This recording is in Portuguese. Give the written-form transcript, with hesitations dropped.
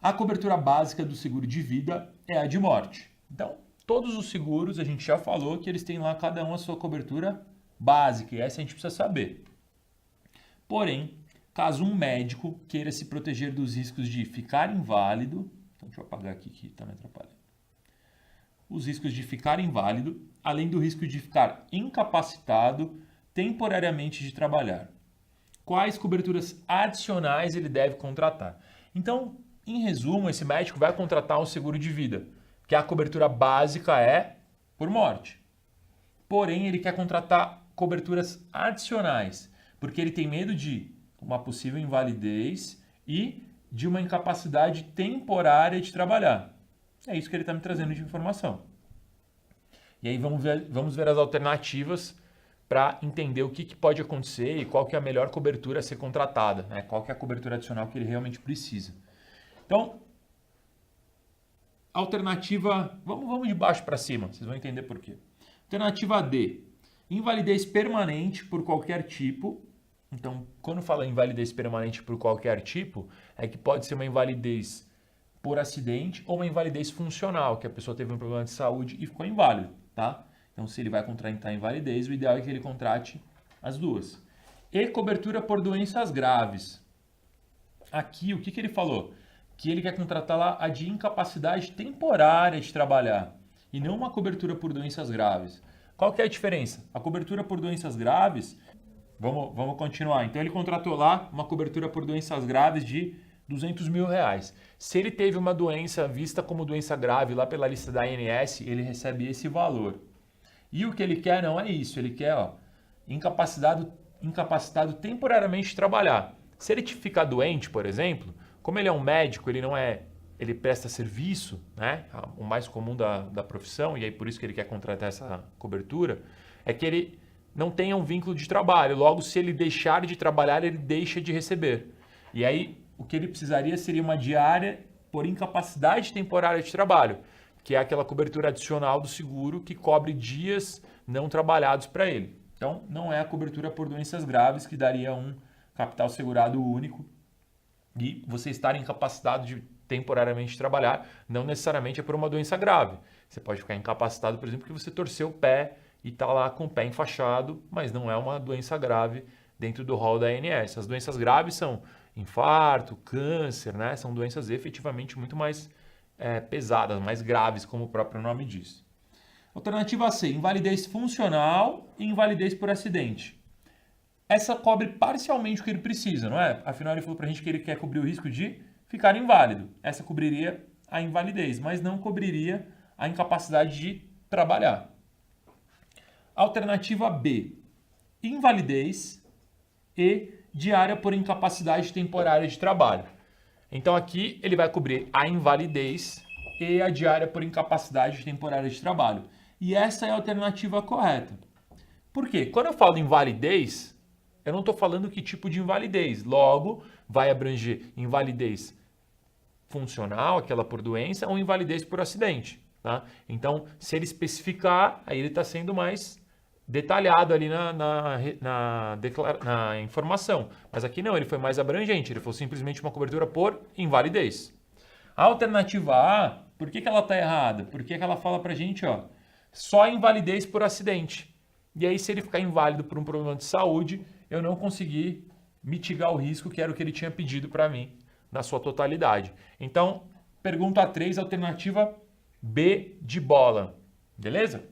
A cobertura básica do seguro de vida é a de morte. Então, todos os seguros, a gente já falou que eles têm lá cada um a sua cobertura básica, e essa a gente precisa saber. Porém, caso um médico queira se proteger dos riscos de ficar inválido, então deixa eu apagar aqui que está me atrapalhando. Os riscos de ficar inválido, além do risco de ficar incapacitado temporariamente de trabalhar. Quais coberturas adicionais ele deve contratar? Então, em resumo, esse médico vai contratar um seguro de vida, que a cobertura básica é por morte. Porém, ele quer contratar coberturas adicionais, porque ele tem medo de uma possível invalidez e de uma incapacidade temporária de trabalhar. É isso que ele está me trazendo de informação. E aí vamos ver as alternativas para entender o que pode acontecer e qual que é a melhor cobertura a ser contratada, né? Qual que é a cobertura adicional que ele realmente precisa. Então, alternativa, vamos de baixo para cima, vocês vão entender por quê. Alternativa D, invalidez permanente por qualquer tipo. Então, quando fala invalidez permanente por qualquer tipo, é que pode ser uma invalidez por acidente ou uma invalidez funcional, que a pessoa teve um problema de saúde e ficou inválido, tá? Então, se ele vai contratar invalidez, o ideal é que ele contrate as duas. E cobertura por doenças graves. Aqui, o que ele falou? Que ele quer contratar lá a de incapacidade temporária de trabalhar e não uma cobertura por doenças graves. Qual que é a diferença? A cobertura por doenças graves, vamos continuar. Então, ele contratou lá uma cobertura por doenças graves de R$200 mil. Se ele teve uma doença vista como doença grave lá pela lista da ANS, ele recebe esse valor. E o que ele quer não é isso, ele quer incapacitado temporariamente de trabalhar. Se ele ficar doente, por exemplo, como ele é um médico, ele presta serviço, né? O mais comum da profissão, e aí por isso que ele quer contratar essa cobertura, é que ele não tenha um vínculo de trabalho. Logo, se ele deixar de trabalhar, ele deixa de receber. E aí, o que ele precisaria seria uma diária por incapacidade temporária de trabalho, que é aquela cobertura adicional do seguro que cobre dias não trabalhados para ele. Então, não é a cobertura por doenças graves que daria um capital segurado único e você estar incapacitado de temporariamente trabalhar, não necessariamente é por uma doença grave. Você pode ficar incapacitado, por exemplo, porque você torceu o pé e está lá com o pé enfaixado, mas não é uma doença grave dentro do rol da ANS. As doenças graves são infarto, câncer, né? São doenças efetivamente muito mais pesadas, mais graves, como o próprio nome diz. Alternativa C, invalidez funcional e invalidez por acidente. Essa cobre parcialmente o que ele precisa, não é? Afinal, ele falou para a gente que ele quer cobrir o risco de ficar inválido. Essa cobriria a invalidez, mas não cobriria a incapacidade de trabalhar. Alternativa B, invalidez e diária por incapacidade temporária de trabalho. Então aqui ele vai cobrir a invalidez e a diária por incapacidade temporária de trabalho. E essa é a alternativa correta. Por quê? Quando eu falo invalidez, eu não estou falando que tipo de invalidez. Logo, vai abranger invalidez funcional, aquela por doença, ou invalidez por acidente. Tá? Então, se ele especificar, aí ele está sendo mais detalhado ali na informação. Mas aqui não, ele foi mais abrangente, ele foi simplesmente uma cobertura por invalidez. A alternativa A, por que ela está errada? Porque ela fala para a gente, só invalidez por acidente. E aí, se ele ficar inválido por um problema de saúde, eu não consegui mitigar o risco, que era o que ele tinha pedido para mim, na sua totalidade. Então, pergunta 3, alternativa B de bola. Beleza?